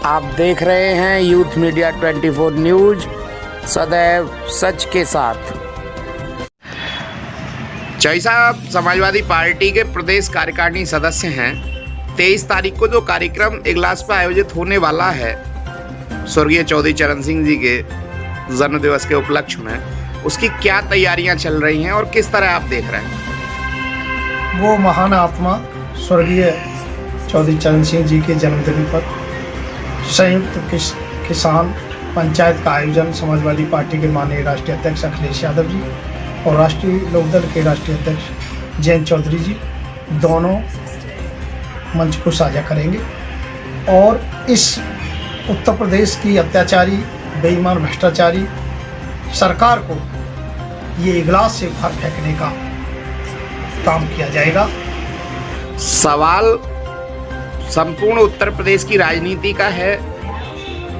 आप देख रहे हैं यूथ मीडिया 24 न्यूज, सदैव सच के साथ। जय साहब समाजवादी पार्टी के प्रदेश कार्यकारिणी सदस्य हैं। 23 तारीख को जो कार्यक्रम इगलास पर आयोजित होने वाला है स्वर्गीय चौधरी चरण सिंह जी के जन्म दिवस के उपलक्ष्य में, उसकी क्या तैयारियां चल रही हैं और किस तरह आप देख रहे हैं? वो महान आत्मा स्वर्गीय चौधरी चरण सिंह जी के जन्मदिन पर संयुक्त किसान पंचायत का आयोजन समाजवादी पार्टी के माननीय राष्ट्रीय अध्यक्ष अखिलेश यादव जी और राष्ट्रीय लोकदल के राष्ट्रीय अध्यक्ष जयंत चौधरी जी दोनों मंच को साझा करेंगे और इस उत्तर प्रदेश की अत्याचारी बेईमान भ्रष्टाचारी सरकार को ये इगलास से बाहर फेंकने का काम किया जाएगा। सवाल संपूर्ण उत्तर प्रदेश की राजनीति का है।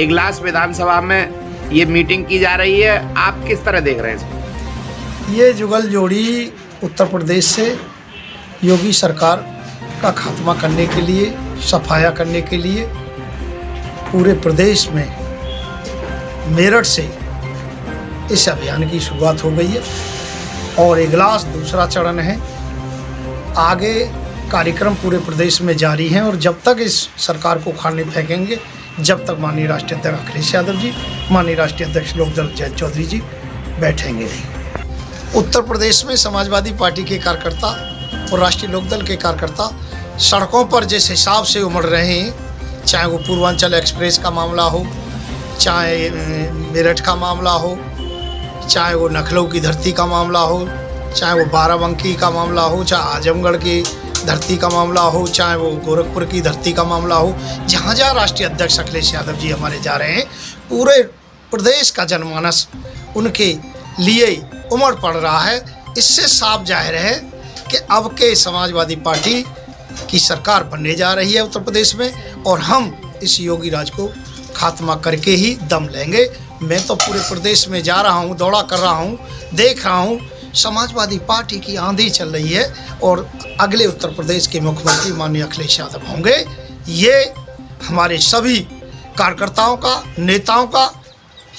इगलास विधानसभा में ये मीटिंग की जा रही है, आप किस तरह देख रहे हैं इसको? ये जुगल जोड़ी उत्तर प्रदेश से योगी सरकार का खात्मा करने के लिए, सफाया करने के लिए पूरे प्रदेश में मेरठ से इस अभियान की शुरुआत हो गई है और इगलास दूसरा चरण है। आगे कार्यक्रम पूरे प्रदेश में जारी हैं और जब तक इस सरकार को उखाड़ने फेंकेंगे, जब तक माननीय राष्ट्रीय अध्यक्ष अखिलेश यादव जी, माननीय राष्ट्रीय अध्यक्ष लोकदल जयंत चौधरी जी बैठेंगे नहीं। उत्तर प्रदेश में समाजवादी पार्टी के कार्यकर्ता और राष्ट्रीय लोकदल के कार्यकर्ता सड़कों पर जिस हिसाब से उमड़ रहे हैं, चाहे वो पूर्वांचल एक्सप्रेस का मामला हो, चाहे मेरठ का मामला हो, चाहे वो लखनऊ की धरती का मामला हो, चाहे वो बाराबंकी का मामला हो, चाहे आजमगढ़ की धरती का मामला हो, चाहे वो गोरखपुर की धरती का मामला हो, जहाँ जहाँ राष्ट्रीय अध्यक्ष अखिलेश यादव जी हमारे जा रहे हैं, पूरे प्रदेश का जनमानस उनके लिए उमड़ पड़ रहा है। इससे साफ जाहिर है कि अब के समाजवादी पार्टी की सरकार बनने जा रही है उत्तर प्रदेश में और हम इस योगी राज को खात्मा करके ही दम लेंगे। मैं तो पूरे प्रदेश में जा रहा हूँ, दौड़ा कर रहा हूँ, देख रहा हूँ, समाजवादी पार्टी की आंधी चल रही है और अगले उत्तर प्रदेश के मुख्यमंत्री माननीय अखिलेश यादव होंगे। ये हमारे सभी कार्यकर्ताओं का, नेताओं का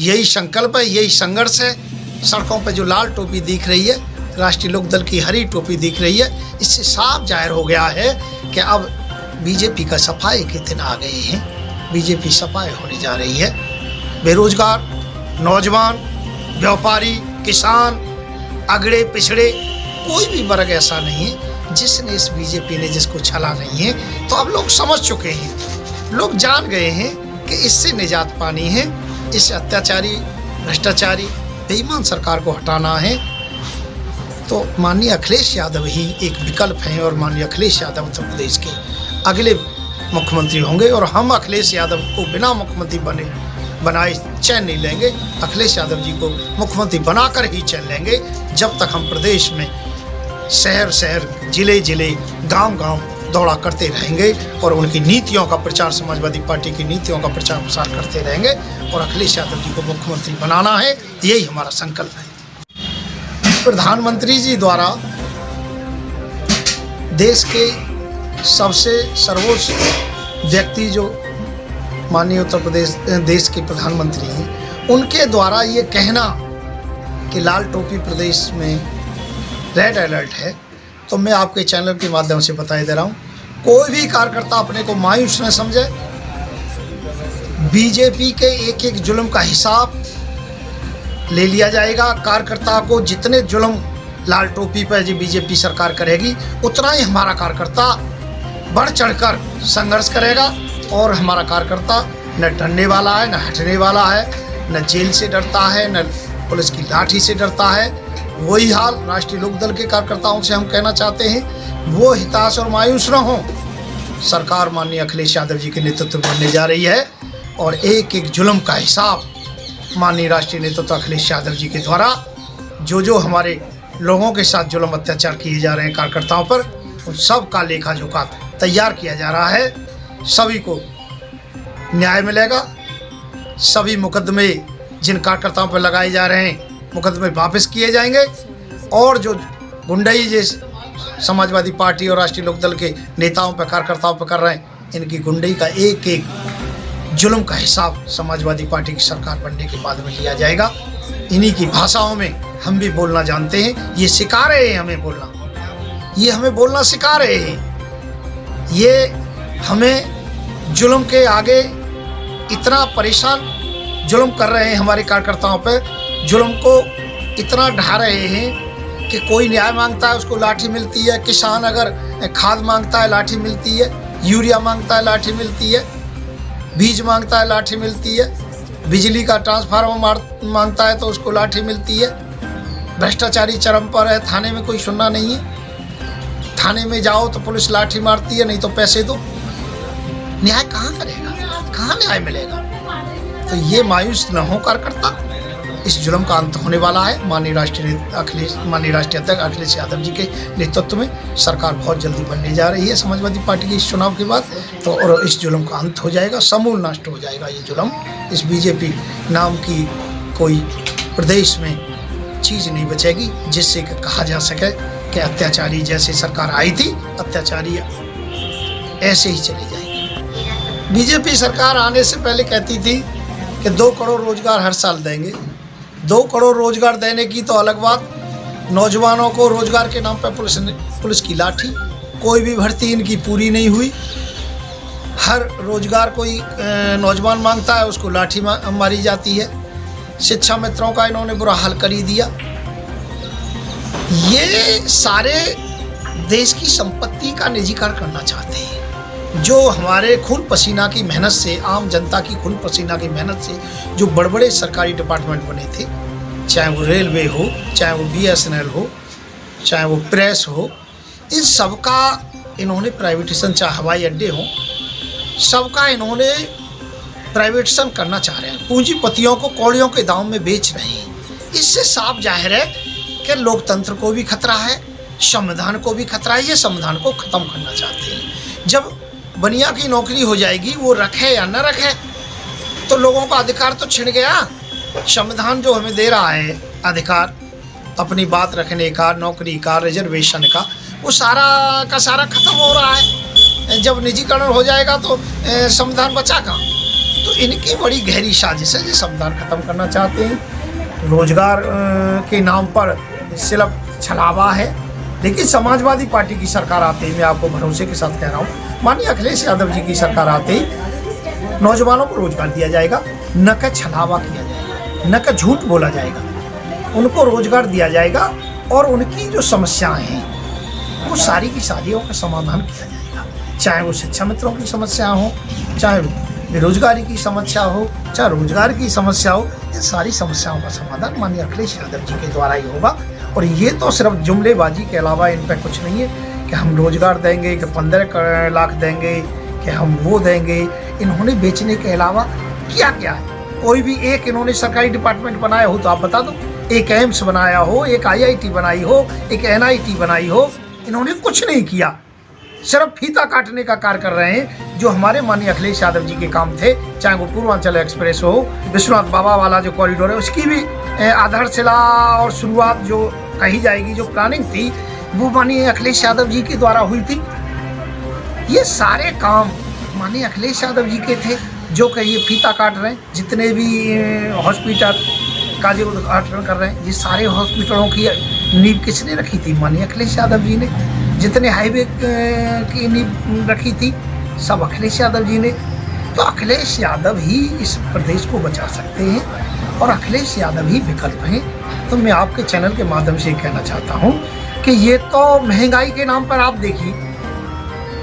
यही संकल्प है, यही संघर्ष है। सड़कों पर जो लाल टोपी दिख रही है, राष्ट्रीय लोकदल की हरी टोपी दिख रही है, इससे साफ जाहिर हो गया है कि अब बीजेपी का सफाई के दिन आ गए हैं। बीजेपी सफाई होने जा रही है। बेरोजगार, नौजवान, व्यापारी, किसान, अगड़े पिछड़े कोई भी वर्ग ऐसा नहीं है जिसने इस बीजेपी ने जिसको छला नहीं है। तो अब लोग समझ चुके हैं, लोग जान गए हैं कि इससे निजात पानी है। इस अत्याचारी, भ्रष्टाचारी, बेईमान सरकार को हटाना है तो माननीय अखिलेश यादव ही एक विकल्प हैं और माननीय अखिलेश यादव उत्तर प्रदेश के अगले मुख्यमंत्री होंगे और हम अखिलेश यादव को बिना मुख्यमंत्री बनाए चैन नहीं लेंगे। अखिलेश यादव जी को मुख्यमंत्री बनाकर ही चैन लेंगे जब तक हम प्रदेश में शहर शहर, जिले जिले, गांव गांव दौड़ा करते रहेंगे और उनकी नीतियों का प्रचार, समाजवादी पार्टी की नीतियों का प्रचार प्रसार करते रहेंगे और अखिलेश यादव जी को मुख्यमंत्री बनाना है। यही हमारा संकल्प है। प्रधानमंत्री जी द्वारा देश के सबसे सर्वोच्च व्यक्ति जो माननीय उत्तर प्रदेश देश के प्रधानमंत्री हैं, उनके द्वारा ये कहना कि लाल टोपी प्रदेश में रेड अलर्ट है, तो मैं आपके चैनल के माध्यम से बता दे रहा हूँ, कोई भी कार्यकर्ता अपने को मायूस न समझे। बीजेपी के एक एक जुल्म का हिसाब ले लिया जाएगा। कार्यकर्ता को जितने जुल्म लाल टोपी पर जो बीजेपी सरकार करेगी, उतना ही हमारा कार्यकर्ता बढ़ चढ़कर संघर्ष करेगा और हमारा कार्यकर्ता न डरने वाला है, न हटने वाला है, न जेल से डरता है, न पुलिस की लाठी से डरता है। वही हाल राष्ट्रीय लोकदल के कार्यकर्ताओं से हम कहना चाहते हैं, वो हताश और मायूस न हो। सरकार माननीय अखिलेश यादव जी के नेतृत्व में बनने जा रही है और एक एक जुल्म का हिसाब माननीय राष्ट्रीय नेतृत्व अखिलेश यादव जी के द्वारा जो हमारे लोगों के साथ जुल्म अत्याचार किए जा रहे हैं कार्यकर्ताओं पर, उन सब का लेखा जोखा तैयार किया जा रहा है। सभी को न्याय मिलेगा। सभी मुकदमे जिन कार्यकर्ताओं पर लगाए जा रहे हैं, मुकदमे वापस किए जाएंगे और जो गुंडई जिस समाजवादी पार्टी और राष्ट्रीय लोकदल के नेताओं पर, कार्यकर्ताओं पर कर रहे हैं, इनकी गुंडई का एक एक जुल्म का हिसाब समाजवादी पार्टी की सरकार बनने के बाद में लिया जाएगा। इन्हीं की भाषाओं में हम भी बोलना जानते हैं। ये सिखा रहे हैं हमें बोलना, ये हमें बोलना सिखा रहे हैं। ये हमें जुल्म के आगे इतना परेशान जुल्म कर रहे हैं, हमारे कार्यकर्ताओं पे जुल्म को इतना ढा रहे हैं कि कोई न्याय मांगता है उसको लाठी मिलती है, किसान अगर खाद मांगता है लाठी मिलती है, यूरिया मांगता है लाठी मिलती है, बीज मांगता है लाठी मिलती है, बिजली का ट्रांसफार्मर मांगता है तो उसको लाठी मिलती है। भ्रष्टाचारी चरम पर है, थाने में कोई सुनना नहीं है। थाने में जाओ तो पुलिस लाठी मारती है, नहीं तो पैसे दो। न्याय कहाँ करेगा, कहाँ न्याय मिलेगा? तो ये मायूस न हो कार्यकर्ता, इस जुल्म का अंत होने वाला है। माननीय राष्ट्रीय अध्यक्ष अखिलेश यादव जी के नेतृत्व में सरकार बहुत जल्दी बनने जा रही है समाजवादी पार्टी के इस चुनाव के बाद। तो और इस जुल्म का अंत हो जाएगा, समूल नष्ट हो जाएगा ये जुल्म। इस बीजेपी नाम की कोई प्रदेश में चीज़ नहीं बचेगी जिससे कहा जा सके कि अत्याचारी जैसे सरकार आई थी, अत्याचारी ऐसे ही चली जाएगी। बीजेपी सरकार आने से पहले कहती थी कि 2 करोड़ रोजगार हर साल देंगे। 2 करोड़ रोजगार देने की तो अलग बात, नौजवानों को रोजगार के नाम पर पुलिस की लाठी, कोई भी भर्ती इनकी पूरी नहीं हुई। हर रोजगार कोई नौजवान मांगता है उसको लाठी मारी जाती है। शिक्षा मित्रों का इन्होंने बुरा हाल कर ही दिया। ये सारे देश की संपत्ति का निजीकरण करना चाहते हैं। जो हमारे खून पसीना की मेहनत से, आम जनता की खून पसीना की मेहनत से जो बड़े बड़े सरकारी डिपार्टमेंट बने थे, चाहे वो रेलवे हो, चाहे वो BSNL हो, चाहे वो प्रेस हो, इन सबका इन्होंने प्राइवेटेशन, चाहे हवाई अड्डे हो, सबका इन्होंने प्राइवेटेशन करना चाह रहे हैं। पूंजीपतियों को कौड़ियों के दाम में बेच रहे हैं। इससे साफ जाहिर है कि लोकतंत्र को भी खतरा है, संविधान को भी खतरा है। ये संविधान को ख़त्म करना चाहते हैं। जब बनिया की नौकरी हो जाएगी, वो रखे या न रखे, तो लोगों का अधिकार तो छिन गया। संविधान जो हमें दे रहा है अधिकार अपनी बात रखने का, नौकरी का, रिजर्वेशन का, वो सारा का सारा खत्म हो रहा है। जब निजीकरण हो जाएगा तो संविधान बचा कहाँ? तो इनकी बड़ी गहरी साजिश है, ये संविधान खत्म करना चाहते हैं। रोजगार के नाम पर सिर्फ छलावा है। लेकिन समाजवादी पार्टी की सरकार आते ही, मैं आपको भरोसे के साथ कह रहा हूँ, माननीय अखिलेश यादव जी की सरकार आते ही नौजवानों को रोजगार दिया जाएगा, न का छलावा किया जाएगा, न का झूठ बोला जाएगा, उनको रोजगार दिया जाएगा और उनकी जो समस्याएं हैं वो सारी की सारियों का समाधान किया जाएगा। चाहे वो शिक्षा मित्रों की समस्या हो, चाहे बेरोजगारी की समस्या हो, चाहे रोजगार की समस्या हो, इन सारी समस्याओं का समाधान माननीय अखिलेश यादव जी के द्वारा ही होगा। और ये तो सिर्फ जुमलेबाजी के अलावा इन पर कुछ नहीं है कि हम रोजगार देंगे, कि 15 लाख देंगे, कि हम वो देंगे। इन्होंने बेचने के अलावा क्या क्या है? कोई भी एक इन्होंने सरकारी डिपार्टमेंट बनाया हो तो आप बता दो। एक एम्स बनाया हो, एक IIT बनाई हो, एक NIT बनाई हो, इन्होंने कुछ नहीं किया। सिर्फ फीता काटने का कार्य कर रहे हैं। जो हमारे माननीय अखिलेश यादव जी के काम थे, चाहे वो पूर्वांचल एक्सप्रेस हो, विश्वनाथ बाबा वाला जो कॉरिडोर है उसकी भी आधारशिला और शुरुआत जो कही जाएगी, जो प्लानिंग थी, वो माननीय अखिलेश यादव जी के द्वारा हुई थी। ये सारे काम माननीय अखिलेश यादव जी के थे जो कि ये फीता काट रहे हैं। जितने भी हॉस्पिटल का जो उद्घाटन कर रहे हैं, ये सारे हॉस्पिटलों की नींव किसने रखी थी? माननीय अखिलेश यादव जी ने। जितने हाईवे की नींव रखी थी, सब अखिलेश यादव जी ने। तो अखिलेश यादव ही इस प्रदेश को बचा सकते हैं और अखिलेश यादव ही विकल्प हैं। तो मैं आपके चैनल के माध्यम से कहना चाहता हूँ कि ये तो महंगाई के नाम पर आप देखिए,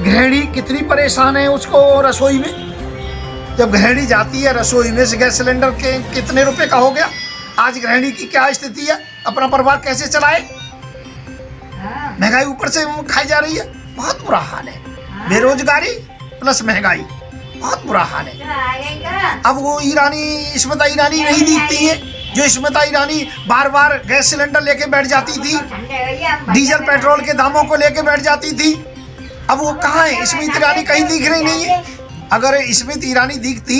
गृहिणी कितनी परेशान है उसको रसोई में। जब गृहिणी जाती है रसोई में, गैस सिलेंडर के कितने रुपए का हो गया, आज गृहिणी की क्या स्थिति है, अपना परिवार कैसे चलाए? महंगाई ऊपर से खाई जा रही है, बहुत बुरा हाल है। बेरोजगारी प्लस महंगाई, बहुत बुरा हाल है। अब वो स्मृति ईरानी नहीं दिखती है, जो स्मृति ईरानी बार बार गैस सिलेंडर लेके बैठ जाती थी, डीजल पेट्रोल के दामों को लेके बैठ जाती थी। अब वो कहाँ है? स्मृति ईरानी कहीं दिख रही नहीं है। अगर स्मृति ईरानी दिखती,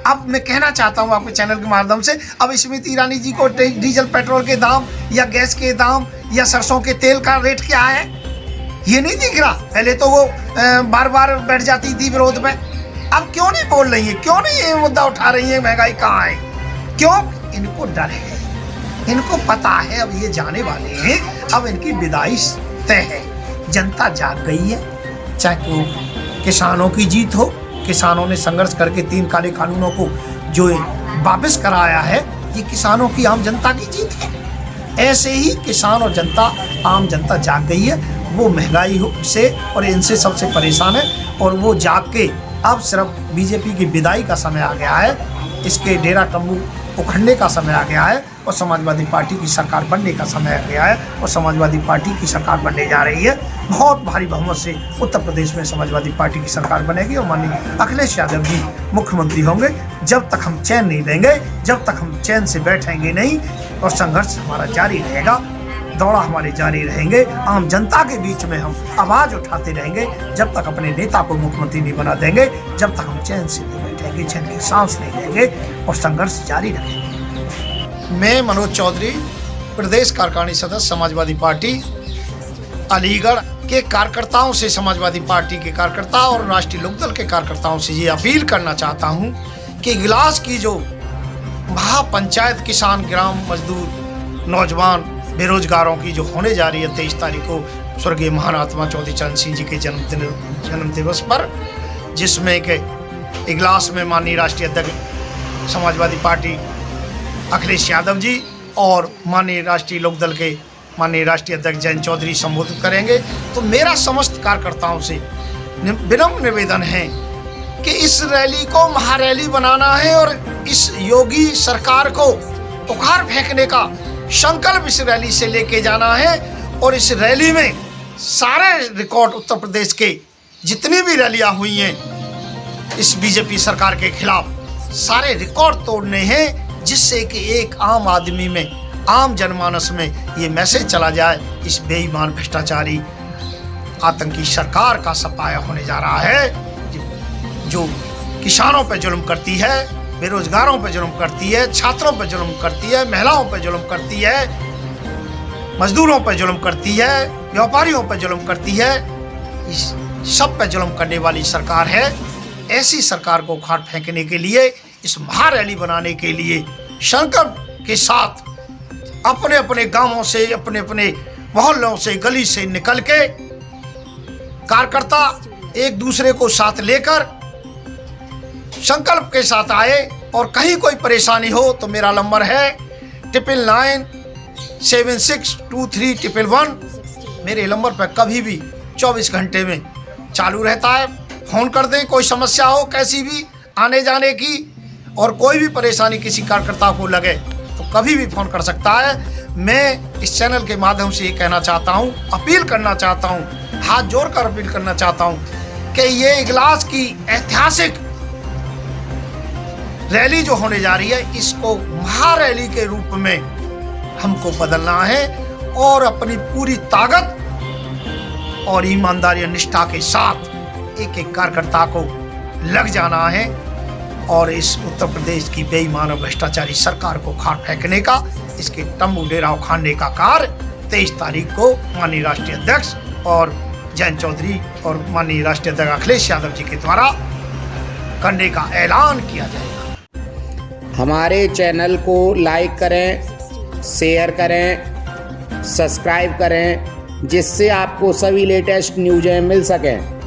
अब मैं कहना चाहता हूँ आपके चैनल के माध्यम से, अब स्मृति ईरानी जी को डीजल पेट्रोल के दाम या गैस के दाम या सरसों के तेल का रेट क्या है, ये नहीं दिख रहा। पहले तो वो बार बार बैठ जाती थी विरोध में, अब क्यों नहीं बोल रही है, क्यों नहीं ये मुद्दा उठा रही है, महंगाई कहाँ है? क्यों? इनको डर है, इनको पता है अब ये जाने वाले हैं, अब इनकी विदाई तय है। जनता जाग गई है, चाहे वो किसानों की जीत हो, किसानों ने संघर्ष करके 3 काले कानूनों को जो वापस कराया है, ये किसानों की, आम जनता की जीत है। ऐसे ही किसान और जनता, आम जनता जाग गई है, वो महंगाई से और इनसे सबसे परेशान है, और वो जाग के अब सिर्फ बीजेपी की विदाई का समय आ गया है, इसके डेरा तंबू उखड़ने का समय आ गया है, और समाजवादी पार्टी की सरकार बनने का समय आ गया है, और समाजवादी पार्टी की सरकार बनने जा रही है। बहुत भारी बहुमत से उत्तर प्रदेश में समाजवादी पार्टी की सरकार बनेगी, और माननीय अखिलेश यादव जी मुख्यमंत्री होंगे। जब तक हम चैन नहीं लेंगे, जब तक हम चैन से बैठेंगे नहीं, और संघर्ष हमारा जारी रहेगा, दौड़ा हमारे जारी रहेंगे, आम जनता के बीच में हम आवाज उठाते रहेंगे, जब तक अपने नेता को मुख्यमंत्री नहीं बना देंगे, जब तक हम चैन से नहीं बैठेंगे, चैन की सांस नहीं लेंगे, और संघर्ष जारी रखेंगे। मैं मनोज चौधरी, प्रदेश कार्यकारिणी सदस्य समाजवादी पार्टी अलीगढ़ के कार्यकर्ताओं से, समाजवादी पार्टी के कार्यकर्ता और राष्ट्रीय लोकदल के कार्यकर्ताओं से ये अपील करना चाहता हूँ कि इगलास की जो महापंचायत किसान, ग्राम मजदूर, नौजवान, बेरोजगारों की जो होने जा रही है 23 तारीख को स्वर्गीय महात्मा चौधरी चरण सिंह जी के जन्म दिवस पर, जिसमें के इगलास में माननीय राष्ट्रीय अध्यक्ष समाजवादी पार्टी अखिलेश यादव जी और माननीय राष्ट्रीय लोकदल के माननीय राष्ट्रीय अध्यक्ष जयंत चौधरी संबोधित करेंगे। तो मेरा समस्त कार्यकर्ताओं से विनम्र निवेदन है कि इस रैली को महारैली बनाना है, और इस योगी सरकार को उखाड़ फेंकने का संकल्प इस रैली से लेके जाना है, और इस रैली में सारे रिकॉर्ड, उत्तर प्रदेश के जितनी भी रैलियां हुई हैं इस बीजेपी सरकार के खिलाफ, सारे रिकॉर्ड तोड़ने हैं, जिससे कि एक आम आदमी में, आम जनमानस में ये मैसेज चला जाए, इस बेईमान भ्रष्टाचारी आतंकी सरकार का सफाया होने जा रहा है, जो किसानों पे जुल्म करती है, बेरोजगारों पे जुल्म करती है, छात्रों पे जुल्म करती है, महिलाओं पे जुल्म करती है, मजदूरों पे जुल्म करती है, व्यापारियों पे जुल्म करती है, इस सब पे जुल्म करने वाली सरकार है। ऐसी सरकार को उखाड़ फेंकने के लिए, इस महारैली बनाने के लिए संकल्प के साथ अपने अपने गांवों से, अपने अपने मोहल्लों से, गली से निकल के कार्यकर्ता एक दूसरे को साथ लेकर संकल्प के साथ आए। और कहीं कोई परेशानी हो तो मेरा नंबर है 9997623111। मेरे नंबर पर कभी भी 24 घंटे में चालू रहता है, फोन कर दें। कोई समस्या हो कैसी भी आने जाने की, और कोई भी परेशानी किसी कार्यकर्ता को लगे तो कभी भी फोन कर सकता है। मैं इस चैनल के माध्यम से ये कहना चाहता हूँ, अपील करना चाहता हूँ, हाथ जोड़कर अपील करना चाहता हूँ कि ये इगलास की ऐतिहासिक रैली जो होने जा रही है, इसको महारैली के रूप में हमको बदलना है, और अपनी पूरी ताकत और ईमानदारी और निष्ठा के साथ एक एक कार्यकर्ता को लग जाना है, और इस उत्तर प्रदेश की बेईमान और भ्रष्टाचारी सरकार को उखाड़ फेंकने का, इसके तंबू डेरा उखाड़ने का कार्य 23 तारीख को माननीय राष्ट्रीय अध्यक्ष और जयंत चौधरी और माननीय राष्ट्रीय अध्यक्ष अखिलेश यादव जी के द्वारा करने का ऐलान किया जाएगा। हमारे चैनल को लाइक करें, शेयर करें, सब्सक्राइब करें, जिससे आपको सभी लेटेस्ट न्यूज़ें मिल सकें।